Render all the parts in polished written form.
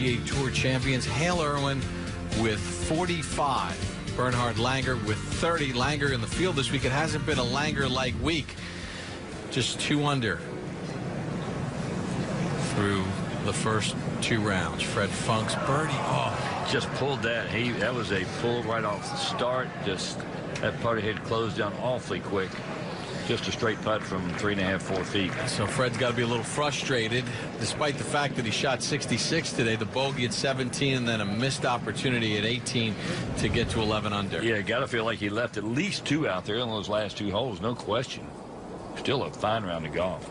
PGA Tour champions. Hale Irwin with 45. Bernhard Langer with 30. Langer in the field this week. It hasn't been a Langer-like week. Just 2 under through the first 2 rounds. Fred Funk's birdie. Oh, just pulled that. That was a pull right off the start. Just that putter had closed down awfully quick. Just a straight putt from 3.5, 4 feet. So Fred's got to be a little frustrated, despite the fact that he shot 66 today. The bogey at 17 and then a missed opportunity at 18 to get to 11 under. Yeah, got to feel like he left at least 2 out there on those last 2 holes, no question. Still a fine round of golf.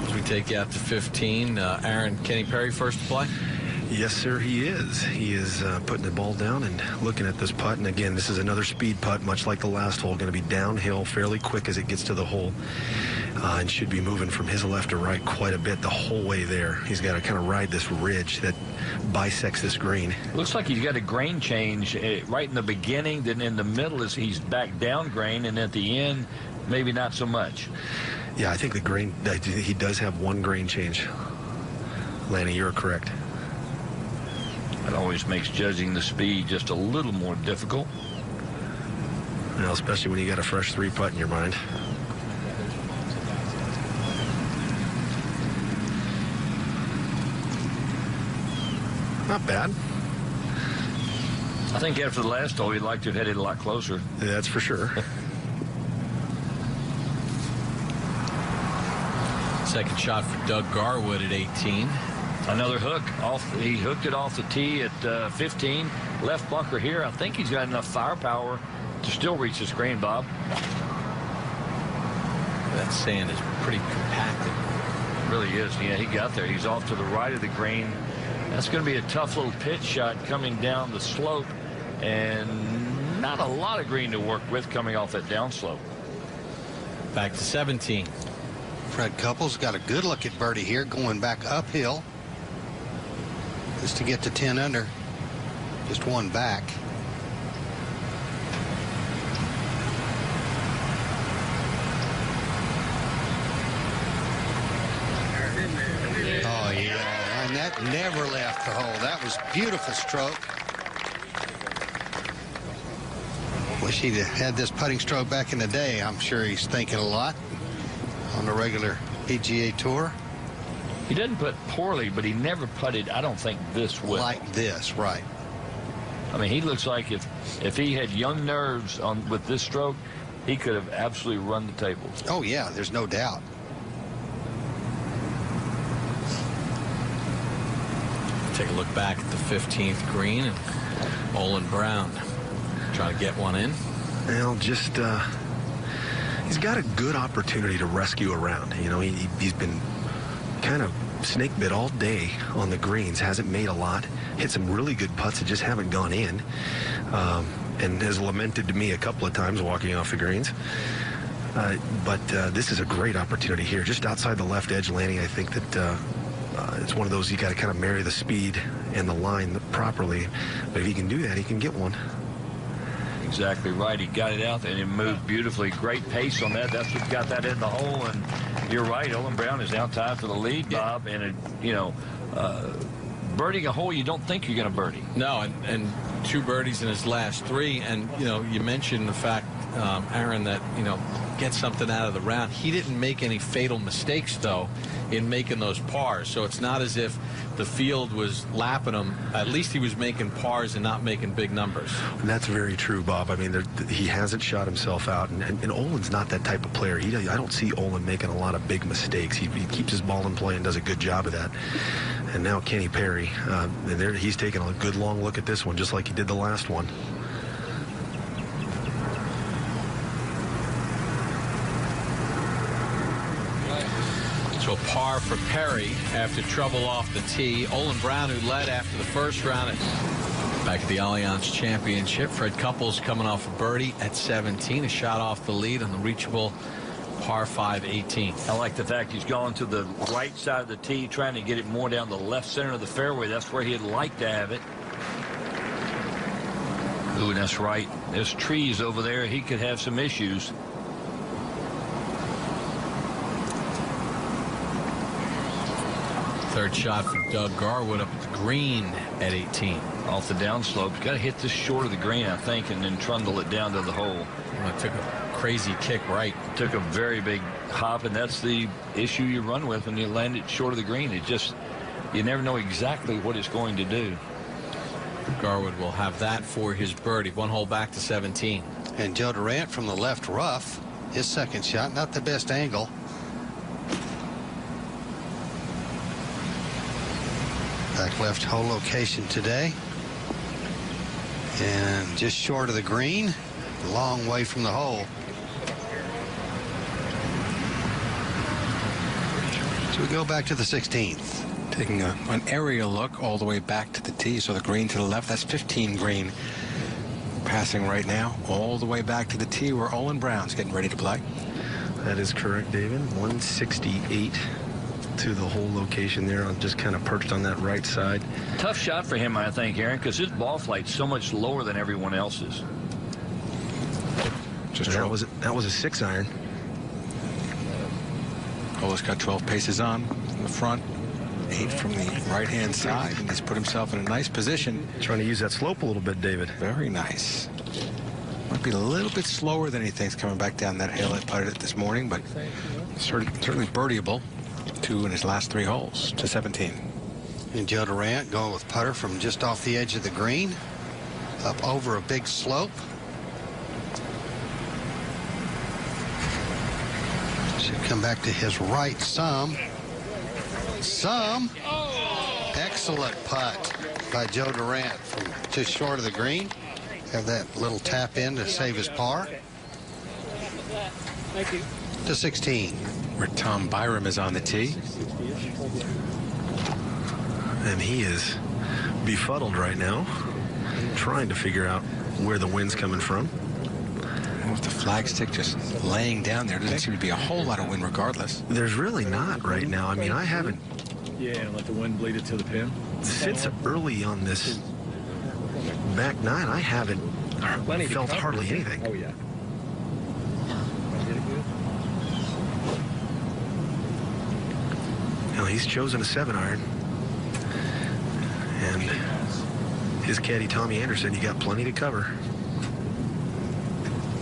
As we take you out to 15, Aaron, Kenny Perry first to play? Yes, sir, he is. He is putting the ball down and looking at this putt. And again, this is another speed putt, much like the last hole. Going to be downhill fairly quick as it gets to the hole. And should be moving from his left to right quite a bit the whole way there. He's got to kind of ride this ridge that bisects this green. Looks like he's got a grain change right in the beginning. Then in the middle is he's back down grain. And at the end, maybe not so much. Yeah, I think the grain, he does have 1 grain change. Lanny, you're correct. It always makes judging the speed just a little more difficult. You know, especially when you got a fresh 3-putt in your mind. Not bad. I think after the last hole, he'd like to have hit it a lot closer. That's for sure. Second shot for Doug Garwood at 18. Another hook. He hooked it off the tee at 15. Left bunker here. I think he's got enough firepower to still reach this green, Bob. That sand is pretty compacted. It really is. Yeah, he got there. He's off to the right of the green. That's going to be a tough little pitch shot coming down the slope. And not a lot of green to work with coming off that downslope. Back to 17. Fred Couples got a good look at birdie here, going back uphill. Just to get to 10 under. Just 1 back. Oh, yeah. And that never left the hole. That was beautiful stroke. Wish he'd had this putting stroke back in the day. I'm sure he's thinking a lot on the regular PGA Tour. He didn't putt poorly, but he never putted, I don't think, this well. Like this, right. I mean, he looks like if he had young nerves with this stroke, he could have absolutely run the tables. Oh, yeah, there's no doubt. Take a look back at the 15th green, and Olin Brown trying to get one in. Well, just he's got a good opportunity to rescue around. You know, he's been kind of snake bit all day on the greens, hasn't made a lot, hit some really good putts that just haven't gone in, and has lamented to me a couple of times walking off the greens. But this is a great opportunity here, just outside the left edge landing. I think that it's one of those you got to kind of marry the speed and the line properly, but if he can do that, he can get one. Exactly right. He got it out there and it moved beautifully. Great pace on that. That's what got that in the hole. And you're right. Olin Brown is now tied for the lead, Bob. And, birdieing a hole you don't think you're going to birdie. No, and 2 birdies in his last 3. And, you mentioned the fact, Aaron, that, get something out of the round. He didn't make any fatal mistakes, though, in making those pars. So it's not as if the field was lapping him. At least he was making pars and not making big numbers. And that's very true, Bob. I mean, he hasn't shot himself out. And Olin's not that type of player. I don't see Olin making a lot of big mistakes. He keeps his ball in play and does a good job of that. And now Kenny Perry, he's taking a good long look at this one, just like he did the last one. So par for Perry after trouble off the tee. Olin Brown, who led after the first round. Back at the Allianz Championship, Fred Couples coming off a birdie at 17. A shot off the lead on the reachable par 5 18th. I like the fact he's going to the right side of the tee, trying to get it more down the left center of the fairway. That's where he'd like to have it. Ooh, that's right. There's trees over there. He could have some issues. Third shot for Doug Garwood up at the green at 18. Off the downslope. Got to hit this short of the green, I think, and then trundle it down to the hole. Well, it took a crazy kick right. Took a very big hop, and that's the issue you run with when you land it short of the green. It just, you never know exactly what it's going to do. Garwood will have that for his birdie. One hole back to 17. And Joe Durant from the left rough. His second shot, not the best angle. Back left hole location today. And just short of the green. Long way from the hole. So we go back to the 16th. Taking an aerial look all the way back to the tee. So the green to the left, that's 15 green. Passing right now all the way back to the tee where Olin Brown's getting ready to play. That is correct, David. 168 to the hole location there, on just kind of perched on that right side. Tough shot for him, I think, Aaron, because his ball flight's so much lower than everyone else's. Just that was a 6-iron. Ola's got 12 paces on from the front, 8 from the right-hand side, and he's put himself in a nice position. Trying to use that slope a little bit, David. Very nice. Might be a little bit slower than he thinks coming back down that hill. I putted it this morning, but certainly birdieable. 2 in his last 3 holes to 17. And Joe Durant going with putter from just off the edge of the green, up over a big slope. Should come back to his right some. Excellent putt by Joe Durant from just short of the green. Have that little tap in to save his par. Thank you. To 16. Where Tom Byram is on the tee. And he is befuddled right now, trying to figure out where the wind's coming from. With the flagstick just laying down there, doesn't seem to be a whole lot of wind regardless. There's really not right now. I mean, I haven't. Yeah, and let the wind bleed it to the pin. Since early on this back 9, I haven't felt hardly anything. Oh, yeah. Now he's chosen a 7-iron. And his caddy, Tommy Anderson, you got plenty to cover.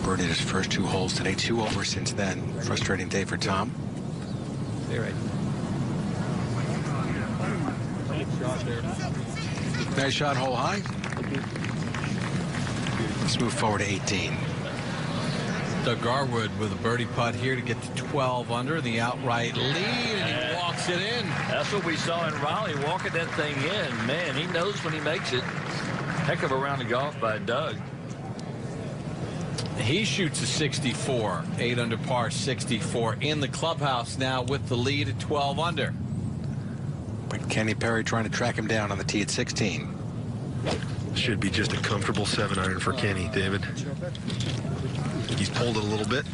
Birdied his first 2 holes today, 2 over since then. Frustrating day for Tom. Stay right. Nice shot, hole high. Let's move forward to 18. Doug Garwood with a birdie putt here to get to 12 under the outright lead, and he walks it in. That's what we saw in Raleigh, walking that thing in. Man, he knows when he makes it. Heck of a round of golf by Doug. He shoots a 64, 8 under par, 64 in the clubhouse now with the lead at 12 under. But Kenny Perry trying to track him down on the tee at 16. Should be just a comfortable 7-iron for Kenny, David. He's pulled it a little bit.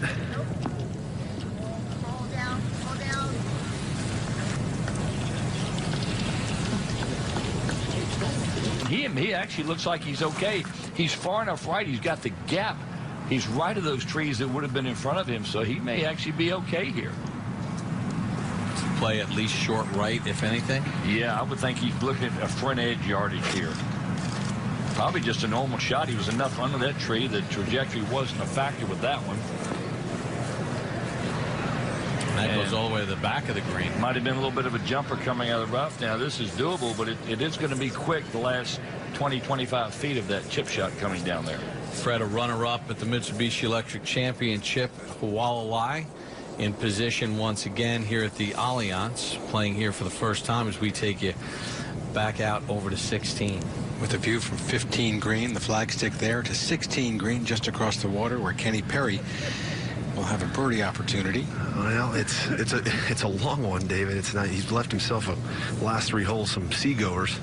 He actually looks like he's okay. He's far enough right. He's got the gap. He's right of those trees that would have been in front of him, so he may actually be okay here. Play at least short right, if anything. Yeah, I would think he's looking at a front edge yardage here. Probably just a normal shot. He was enough under that tree. The trajectory wasn't a factor with that one. That goes all the way to the back of the green. Might have been a little bit of a jumper coming out of the rough. Now, this is doable, but it is going to be quick the last 20, 25 feet of that chip shot coming down there. Fred, a runner-up at the Mitsubishi Electric Championship, Hualalai, in position once again here at the Allianz, playing here for the first time as we take you back out over to 16. With a view from 15 green, the flagstick there, to 16 green just across the water where Kenny Perry will have a birdie opportunity. Well, it's a long one, David. It's not. He's left himself a last 3 holes some seagoers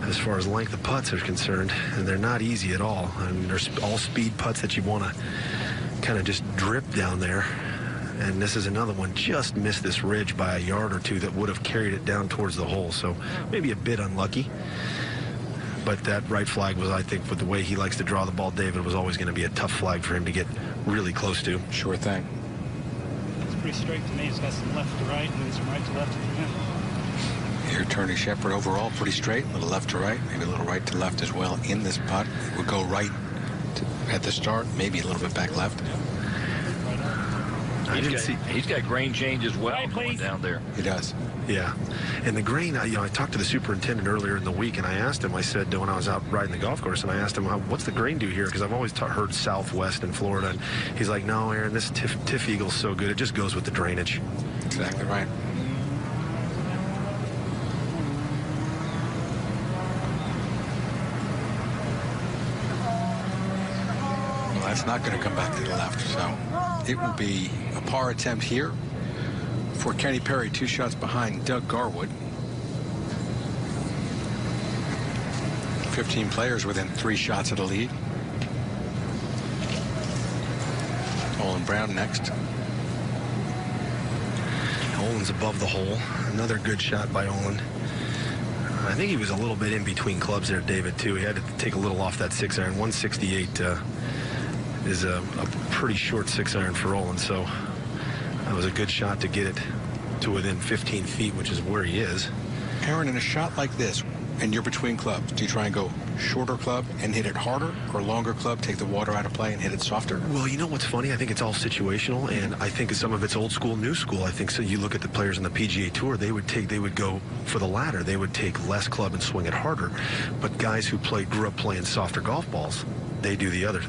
as far as length of putts are concerned, and they're not easy at all. I mean, there's all speed putts that you want to kind of just drip down there. And this is another one, just missed this ridge by a yard or 2 that would have carried it down towards the hole. So maybe a bit unlucky. But that right flag was, I think, with the way he likes to draw the ball, David, was always going to be a tough flag for him to get really close to. Sure thing. It's pretty straight to me. It's got some left to right and then some right to left at the end. Here, Tony Shepard overall pretty straight, a little left to right, maybe a little right to left as well in this putt. Would go right at the start, maybe a little bit back left. He's got grain change as well going down there. He does. Yeah. And the grain, I talked to the superintendent earlier in the week, and I asked him, I said, when I was out riding the golf course, and I asked him, what's the grain do here? Because I've always heard southwest in Florida. And he's like, no, Aaron, this Tiff Eagle's so good. It just goes with the drainage. Exactly right. Well, that's not going to come back to the left, so it will be a par attempt here for Kenny Perry, 2 shots behind Doug Garwood. 15 players within 3 shots of the lead. Olin Brown next. Olin's above the hole. Another good shot by Olin. I think he was a little bit in between clubs there, David, too. He had to take a little off that 6-iron. 168 is a pretty short 6-iron for Olin, so that was a good shot to get it to within 15 feet, which is where he is. Aaron, in a shot like this, and you're between clubs, do you try and go shorter club and hit it harder, or longer club, take the water out of play and hit it softer? Well, you know what's funny? I think it's all situational, and I think some of it's old school, new school. I think so. You look at the players on the PGA Tour, they would go for the latter. They would take less club and swing it harder. But guys who grew up playing softer golf balls, they do the other.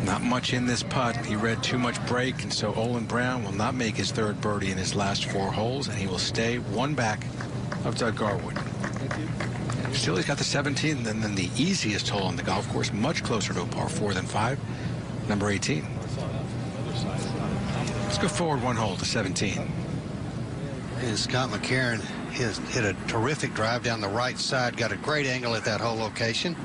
Not much in this putt. He read too much break, and so Olin Brown will not make his 3rd birdie in his last 4 holes, and he will stay 1 back of Doug Garwood. Still, he's got the 17th, and then the easiest hole on the golf course, much closer to a par 4 than 5, number 18. Let's go forward 1 hole to 17. And Scott McCarron has hit a terrific drive down the right side, got a great angle at that hole location.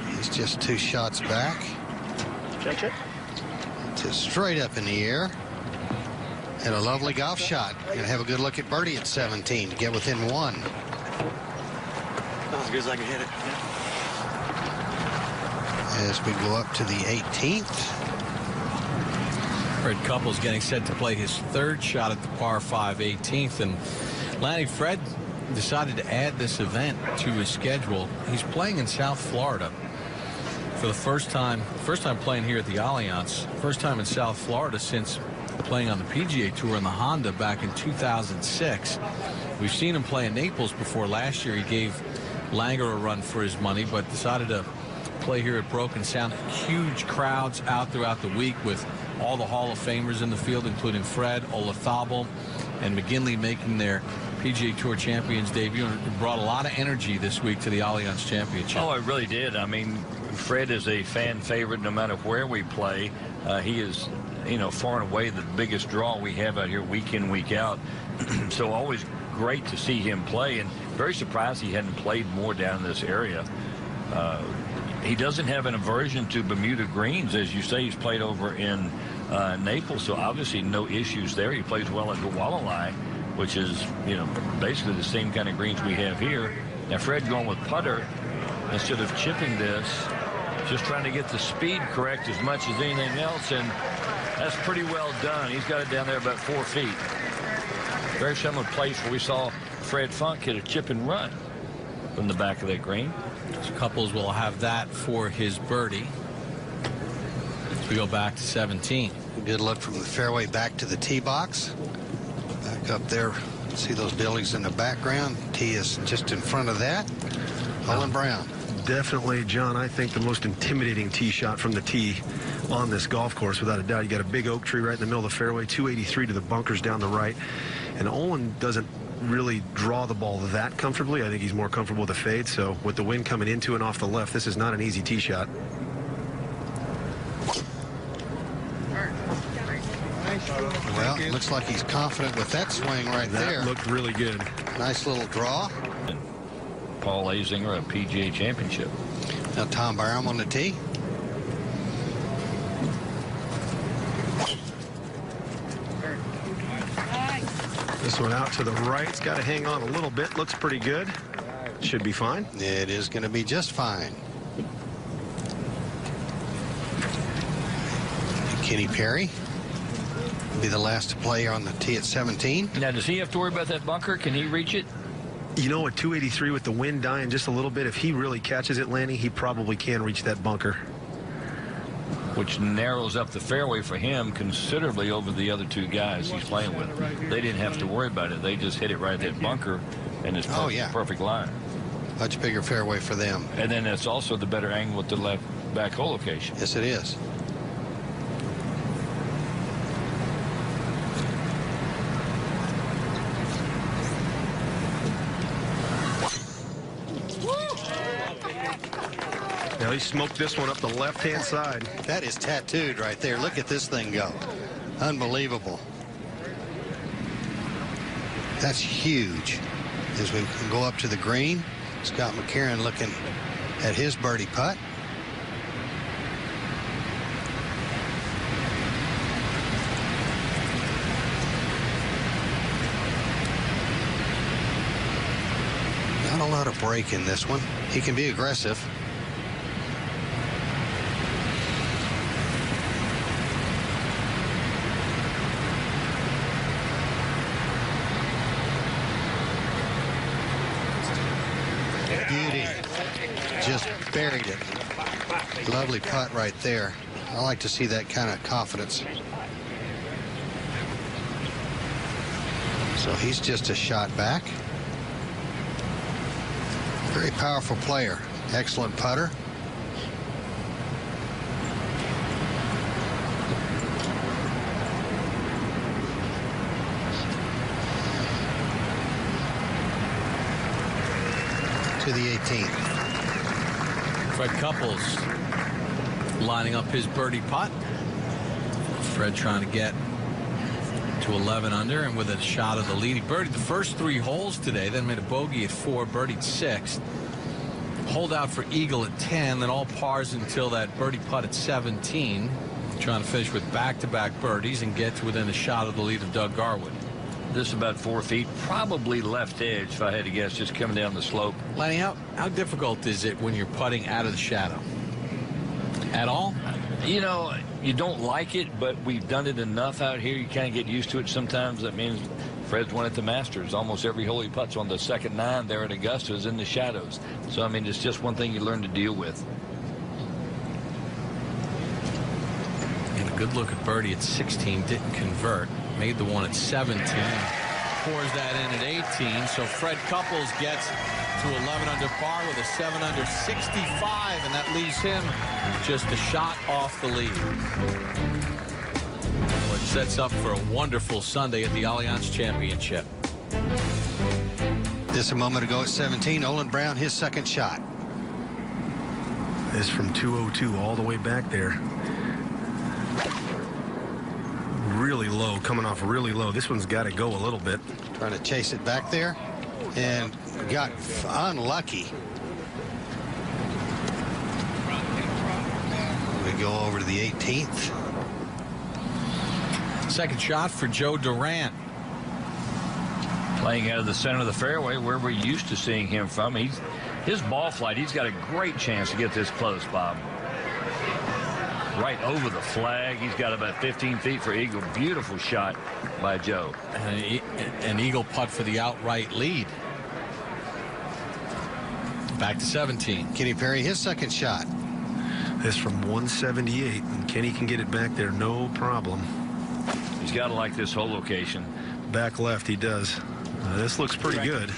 He's just 2 shots back. Check it. Just straight up in the air. And a lovely golf shot. Gonna have a good look at birdie at 17 to get within 1. As good as I can hit it. As we go up to the 18th. Fred Couples getting set to play his 3rd shot at the par 5 18th, and Lanny, Fred decided to add this event to his schedule. He's playing in South Florida for the first time playing here at the Allianz, first time in South Florida since playing on the PGA Tour in the Honda back in 2006. We've seen him play in Naples before. Last year he gave Langer a run for his money, but decided to play here at Broken Sound. Huge crowds out throughout the week with all the Hall of Famers in the field, including Fred, Olazabal, and McGinley making their PGA Tour Champions debut. And it brought a lot of energy this week to the Allianz Championship. Oh, it really did. I mean, Fred is a fan favorite no matter where we play. He is, far and away the biggest draw we have out here week in, week out. So always great to see him play, and very surprised he hadn't played more down in this area. He doesn't have an aversion to Bermuda greens. As you say, he's played over in Naples, so obviously no issues there. He plays well at Gualalai, which is, basically the same kind of greens we have here. Now, Fred going with putter instead of chipping this, just trying to get the speed correct as much as anything else, and that's pretty well done. He's got it down there about 4 feet. Very similar place where we saw Fred Funk hit a chip and run from the back of that green. Couples will have that for his birdie as we go back to 17. Good look from the fairway back to the tee box. Back up there, see those buildings in the background. Tee is just in front of that. Olin Brown. Definitely, John, I think the most intimidating tee shot from the tee on this golf course, without a doubt. You got a big oak tree right in the middle of the fairway, 283 to the bunkers down the right. And Olin doesn't really draw the ball that comfortably. I think he's more comfortable with a fade. So with the wind coming into and off the left, this is not an easy tee shot. Well, it looks like he's confident with that swing right there. That looked really good. Nice little draw. Paul Azinger, a PGA championship. Now Tom Barham on the tee. This one out to the right. It's got to hang on a little bit. Looks pretty good. Should be fine. It is going to be just fine. Kenny Perry Be the last player on the tee at 17. Now, does he have to worry about that bunker? Can he reach it? You know, at 283 with the wind dying just a little bit, if he really catches it landing, he probably can reach that bunker. Which narrows up the fairway for him considerably over the other two guys he's playing with. They didn't have to worry about it. They just hit it right at that bunker, and it's perfect line. Much bigger fairway for them. And then it's also the better angle at the left back hole location. Yes, it is. Now he smoked this one up the left-hand side. That is tattooed right there. Look at this thing go. Unbelievable. That's huge. As we go up to the green, Scott McCarron looking at his birdie putt. Not a lot of break in this one. He can be aggressive. Beauty. Just buried it. Lovely putt right there. I like to see that kind of confidence. So he's just a shot back. Very powerful player. Excellent putter. To the 18th. Fred Couples lining up his birdie putt. Fred trying to get to 11 under, and with a shot of the lead, he birdied the first 3 holes today, then made a bogey at 4, birdied 6. Hold out for eagle at 10, then all pars until that birdie putt at 17. Trying to finish with back-to-back birdies and get to within a shot of the lead of Doug Garwood. This about 4 feet, probably left edge, if I had to guess, just coming down the slope. Lanny, how difficult is it when you're putting out of the shadow? At all? You know, you don't like it, but we've done it enough out here. You kind of get used to it sometimes. That means Fred's won at the Masters. Almost every hole he puts on the second 9 there at Augusta is in the shadows. So, I mean, it's just one thing you learn to deal with. And a good look at birdie at 16, didn't convert. Made the one at 17. Pours that in at 18. So Fred Couples gets to 11 under par with a 7 under 65, and that leaves him just a shot off the lead. Which sets up for a wonderful Sunday at the Allianz Championship. Just a moment ago at 17, Olin Brown, his second shot. This from 202 all the way back there. Really low, coming off really low. This one's got to go a little bit. Trying to chase it back there and got unlucky. We go over to the 18th. Second shot for Joe Durant. Playing out of the center of the fairway where we're used to seeing him from. His ball flight, he's got a great chance to get this close, Bob. Right over the flag. He's got about 15 feet for eagle. Beautiful shot by Joe. An eagle putt for the outright lead. Back to 17. Kenny Perry, his second shot. This from 178, and Kenny can get it back there, no problem. He's got to like this hole location. Back left, he does. This looks pretty good.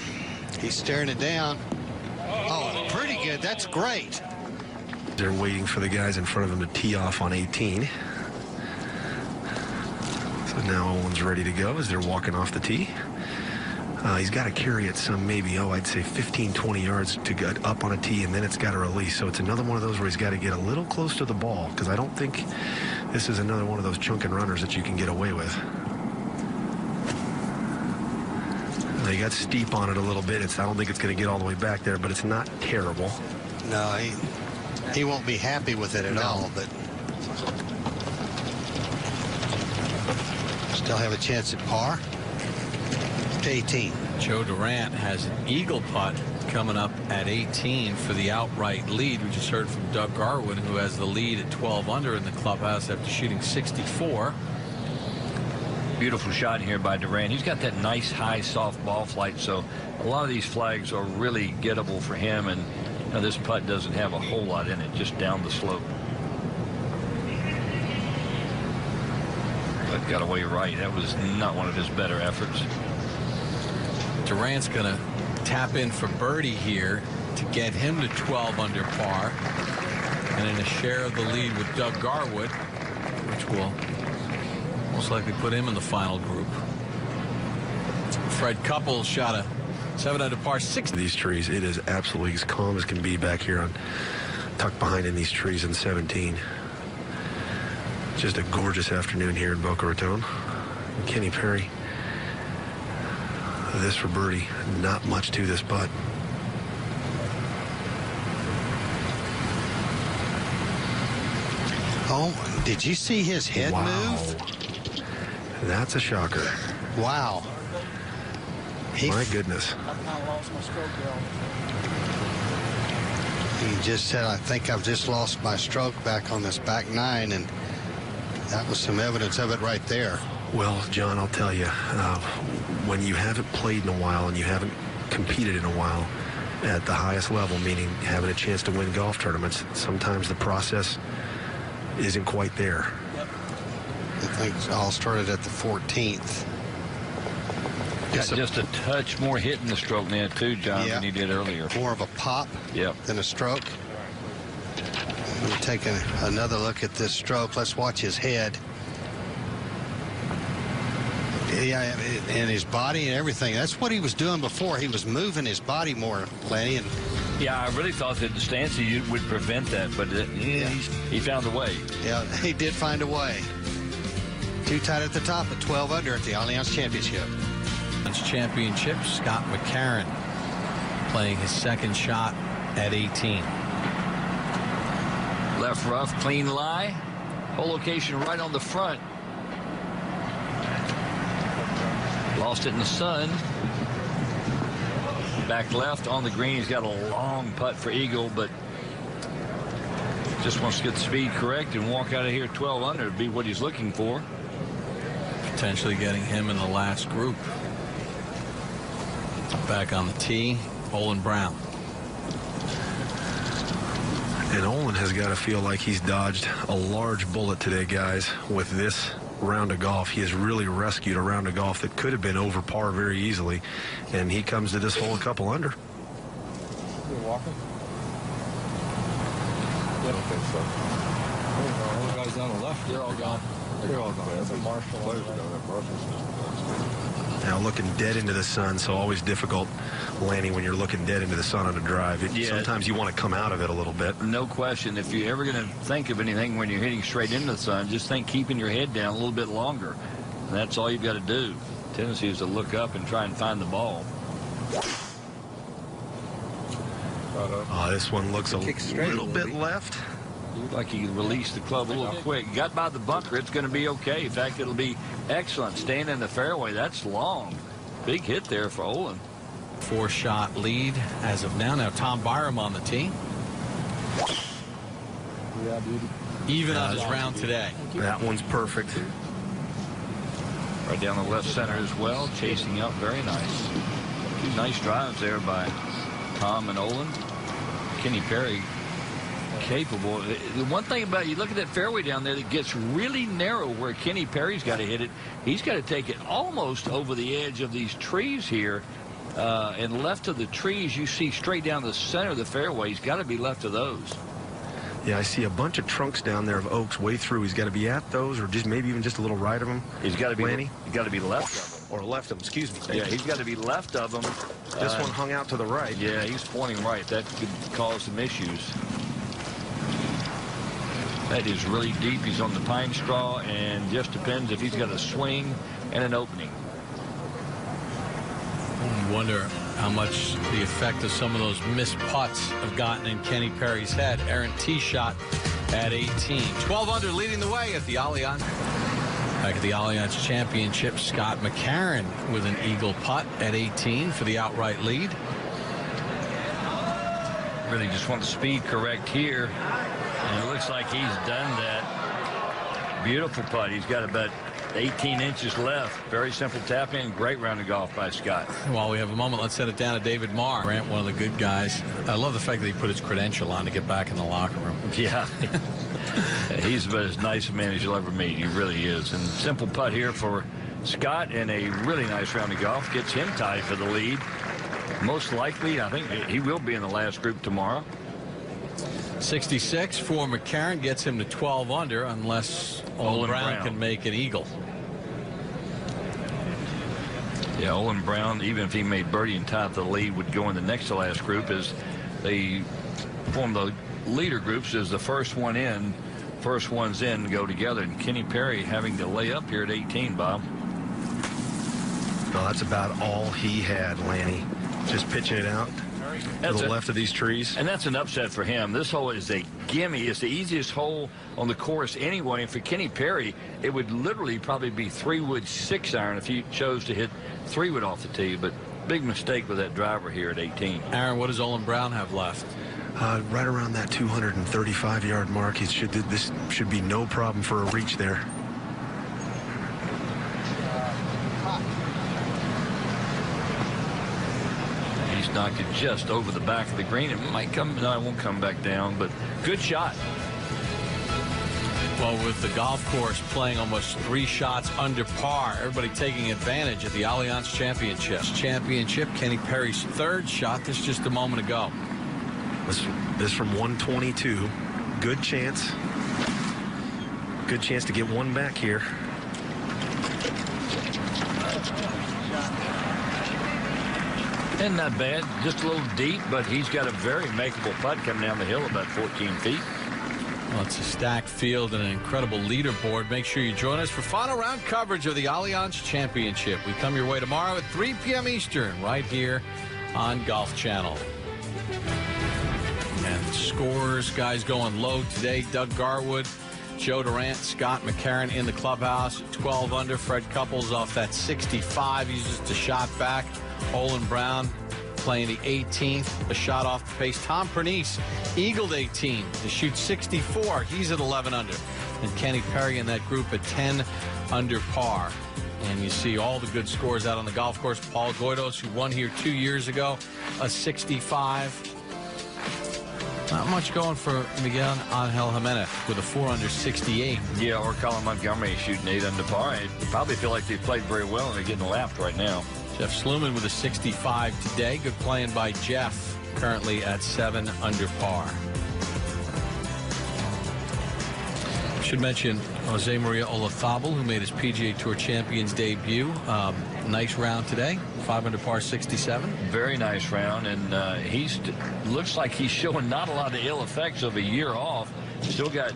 He's staring it down. Oh, pretty good. That's great. They're waiting for the guys in front of him to tee off on 18. So now Owen's ready to go as they're walking off the tee. He's got to carry it some maybe, I'd say 15, 20 yards to get up on a tee, and then it's got to release. So it's another one of those where he's got to get a little close to the ball, because I don't think this is another one of those chunk and runners that you can get away with. They got steep on it a little bit. I don't think it's going to get all the way back there, but it's not terrible. No, he won't be happy with it at all, but still have a chance at par. 18. Joe Durant has an eagle putt coming up at 18 for the outright lead. We just heard from Doug Garwood, who has the lead at 12 under in the clubhouse after shooting 64. Beautiful shot here by Durant. He's got that nice high soft ball flight, so a lot of these flags are really gettable for him, and you know, this putt doesn't have a whole lot in it, just down the slope. But got away right. That was not one of his better efforts. Durant's going to tap in for birdie here to get him to 12 under par, and in a share of the lead with Doug Garwood, which will most likely put him in the final group. Fred Couples shot a 7 under par 6. These trees, it is absolutely as calm as can be back here on tucked behind in these trees in 17. Just a gorgeous afternoon here in Boca Raton. Kenny Perry, this for birdie. Not much to this putt. Oh, did you see his head move? That's a shocker. Wow. My goodness. He just said, I think I've just lost my stroke back on this back nine, and that was some evidence of it right there. Well, John, I'll tell you, when you haven't played in a while and you haven't competed in a while at the highest level, meaning having a chance to win golf tournaments, sometimes the process isn't quite there. I think it all started at the 14th. Got just a touch more hit in the stroke now, too, John, than he did earlier. More of a pop than a stroke. We're taking another look at this stroke. Let's watch his head. Yeah, and his body and everything. That's what he was doing before. He was moving his body more, Lenny. And yeah, I really thought that the stance would prevent that, but he found a way. Yeah, he did find a way. Too tight at the top at 12 under at the Allianz Championship. Championship, Scott McCarron playing his second shot at 18. Left rough, clean lie. Hole location right on the front. Lost it in the sun. Back left on the green. He's got a long putt for eagle, but just wants to get the speed correct and walk out of here 12 under would be what he's looking for. Potentially getting him in the last group. Back on the tee, Olin Brown. And Olin has got to feel like he's dodged a large bullet today, guys, with this round of golf. He has really rescued a round of golf that could have been over par very easily, and he comes to this hole a couple under. You're walking? I don't think so. All the guys on the left, they're all gone. They're all gone. That's a Marshall. Now looking dead into the sun, so always difficult, Lanny, when you're looking dead into the sun on a drive. Sometimes you want to come out of it a little bit. No question. If you're ever going to think of anything when you're hitting straight into the sun, just think keeping your head down a little bit longer. And that's all you've got to do. Tendency is to look up and try and find the ball. This one looks a little bit left. Looked like he released the club a little quick. Got by the bunker. It's going to be okay. In fact, it'll be excellent. Staying in the fairway. That's long. Big hit there for Olin. 4-shot lead as of now. Now Tom Byram on the tee. Yeah, beauty. Even on his round today. That one's perfect. Right down the left center as well. Chasing up. Very nice. Two nice drives there by Tom and Olin. Kenny Perry capable. The one thing about you look at that fairway down there that gets really narrow where Kenny Perry's got to hit it. He's got to take it almost over the edge of these trees here. And left of the trees, you see straight down the center of the fairway. He's got to be left of those. Yeah, I see a bunch of trunks down there of oaks way through. He's got to be at those, or just maybe even just a little right of them. He's got to be. Lanny? He's got to be left of them. Or left of them, excuse me. Yeah, he's got to be left of them. This one hung out to the right. Yeah, he's pointing right. That could cause some issues. That is really deep. He's on the pine straw, and just depends if he's got a swing and an opening. You wonder how much the effect of some of those missed putts have gotten in Kenny Perry's head. Errant tee shot at 18. 12 under leading the way at the Allianz. Back at the Allianz Championship, Scott McCarron with an eagle putt at 18 for the outright lead. Really just want the speed correct here. And it looks like he's done that. Beautiful putt. He's got about 18 inches left. Very simple tap in. Great round of golf by Scott. While we have a moment, let's send it down to David Marr. Grant, one of the good guys. I love the fact that he put his credential on to get back in the locker room. Yeah. He's about as nice a man as you'll ever meet. He really is. And simple putt here for Scott, and a really nice round of golf. Gets him tied for the lead. Most likely, I think he will be in the last group tomorrow. 66 for McCarron gets him to 12 under unless Olin Brown can make an eagle. Yeah, Olin Brown, even if he made birdie and tied the lead, would go in the next to last group as they form the leader groups as the first one in, first ones in go together. And Kenny Perry having to lay up here at 18, Bob. No, that's about all he had, Lanny. Just pitching it out to the left of these trees. And that's an upset for him. This hole is a gimme. It's the easiest hole on the course anyway. And for Kenny Perry, it would literally probably be 3-wood 6-iron if he chose to hit 3-wood off the tee. But big mistake with that driver here at 18. Aaron, what does Olin Brown have left? Right around that 235-yard mark. This should be no problem for a reach there. He's knocked it just over the back of the green. It might come. No, it won't come back down, but good shot. Well, with the golf course playing almost 3 shots under par, everybody taking advantage of the Allianz Championship. Kenny Perry's 3rd shot. This just a moment ago. This from 122. Good chance. Good chance to get one back here. And not bad. Just a little deep, but he's got a very makeable putt coming down the hill about 14 feet. Well, it's a stacked field and an incredible leaderboard. Make sure you join us for final round coverage of the Allianz Championship. We come your way tomorrow at 3 p.m. Eastern right here on Golf Channel. And scores, guys going low today. Doug Garwood, Joe Durant, Scott McCarron in the clubhouse. 12 under. Fred Couples off that 65. He's just a shot back. Olin Brown playing the 18th, a shot off the pace. Tom Pernice eagled 18 to shoot 64. He's at 11 under. And Kenny Perry in that group at 10 under par. And you see all the good scores out on the golf course. Paul Goydos, who won here 2 years ago, a 65. Not much going for Miguel Angel Jimenez with a 4 under 68. Yeah, or Colin Montgomery shooting 8 under par. I probably feel like they played very well and they're getting lapped right now. Jeff Sluman with a 65 today. Good playing by Jeff, currently at 7 under par. Should mention Jose Maria Olazabal, who made his PGA Tour Champions debut. Nice round today, 5 under par 67. Very nice round, and he's looks like he's showing not a lot of ill effects of a year off. Still got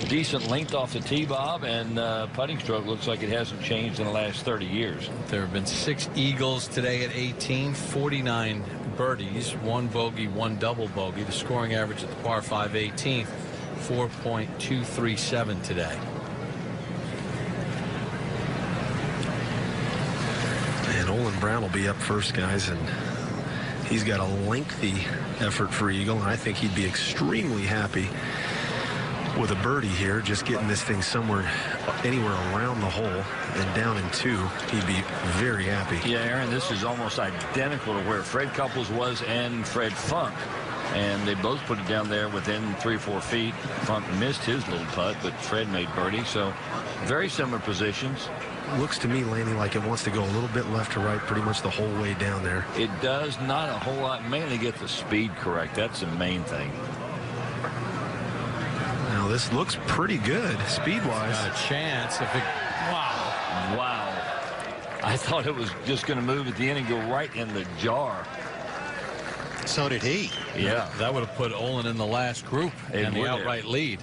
decent length off the tee, Bob, and putting stroke looks like it hasn't changed in the last 30 years. There have been 6 eagles today at 18, 49 birdies, 1 bogey, 1 double bogey. The scoring average at the par 5 18th, 4.237 today. And Olin Brown will be up first, guys, and he's got a lengthy effort for eagle, and I think he'd be extremely happy with a birdie here, just getting this thing anywhere around the hole, and down in 2, he'd be very happy. Yeah, Aaron, this is almost identical to where Fred Couples was and Fred Funk. And they both put it down there within 3 or 4 feet. Funk missed his little putt, but Fred made birdie. So very similar positions. Looks to me, Laney, like it wants to go a little bit left to right pretty much the whole way down there. It does not a whole lot. Mainly get the speed correct. That's the main thing. Now this looks pretty good speed-wise. Got a chance if it. Wow. Wow. I thought it was just going to move at the end and go right in the jar. So did he. Yeah. That would have put Olin in the last group and the outright lead.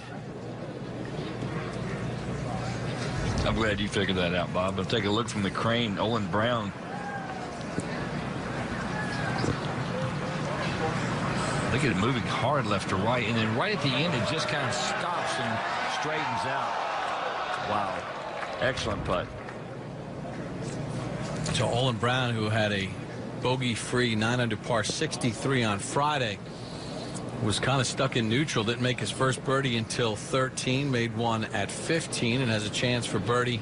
I'm glad you figured that out, Bob. But take a look from the crane. Olin Brown. Look at it moving hard left to right. And then right at the end, it just kind of stops and straightens out. Wow. Excellent putt. So Olin Brown, who had a bogey-free 9 under par 63 on Friday, was kind of stuck in neutral. Didn't make his first birdie until 13. Made one at 15 and has a chance for birdie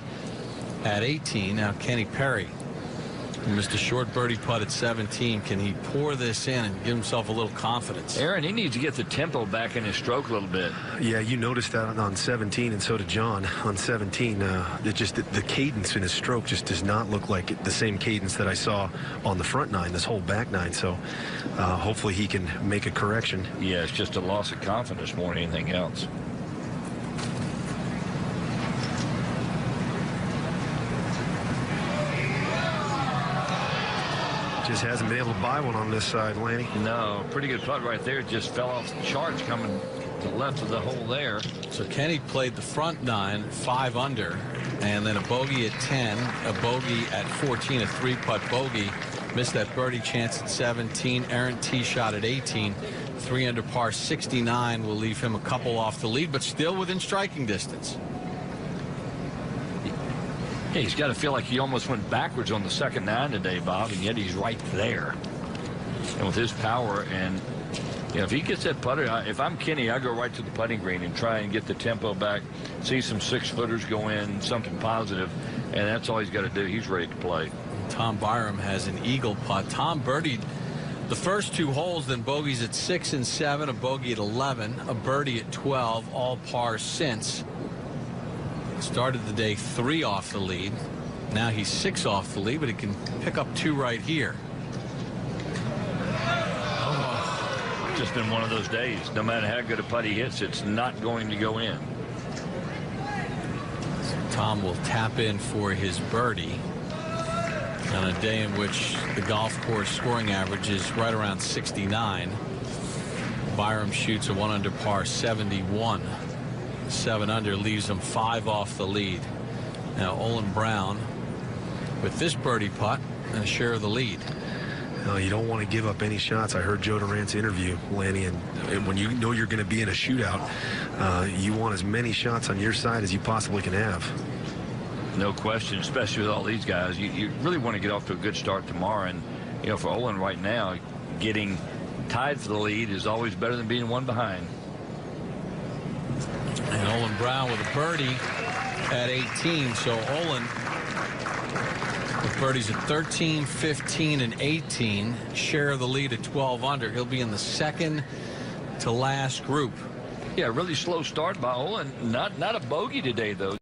at 18. Now Kenny Perry missed a short birdie putt at 17. Can he pour this in and give himself a little confidence? Aaron, he needs to get the tempo back in his stroke a little bit. Yeah, you noticed that on 17, and so did John on 17. The cadence in his stroke just does not look like the same cadence that I saw on the front nine, this whole back nine. So hopefully he can make a correction. Yeah, it's just a loss of confidence more than anything else. Just hasn't been able to buy one on this side, Lanny. No, pretty good putt right there. It just fell off the charts coming to the left of the hole there. So Kenny played the front nine, 5 under, and then a bogey at 10, a bogey at 14, a 3-putt bogey. Missed that birdie chance at 17. Errant tee shot at 18. 3 under par, 69 will leave him a couple off the lead, but still within striking distance. Yeah, he's got to feel like he almost went backwards on the second 9 today, Bob, and yet he's right there. And with his power, and you know, if he gets that putter, if I'm Kenny, I go right to the putting green and try and get the tempo back, see some 6-footers go in, something positive, and that's all he's got to do. He's ready to play. Tom Byram has an eagle putt. Tom birdied the first 2 holes, then bogeys at 6 and 7, a bogey at 11, a birdie at 12, all par since. Started the day 3 off the lead. Now he's 6 off the lead, but he can pick up 2 right here. Oh, just been one of those days. No matter how good a putt he hits, it's not going to go in. So Tom will tap in for his birdie on a day in which the golf course scoring average is right around 69. Byram shoots a 1 under par 71. 7 under leaves him 5 off the lead. Now Olin Brown with this birdie putt and a share of the lead. No, you don't want to give up any shots. I heard Joe Durant's interview, Lanny, and when you know you're going to be in a shootout, you want as many shots on your side as you possibly can have. No question, especially with all these guys. You really want to get off to a good start tomorrow. And, you know, for Olin right now, getting tied for the lead is always better than being 1 behind. And Olin Brown with a birdie at 18. So Olin with birdies at 13, 15, and 18. Share of the lead at 12 under. He'll be in the second to last group. Yeah, really slow start by Olin. Not a bogey today, though.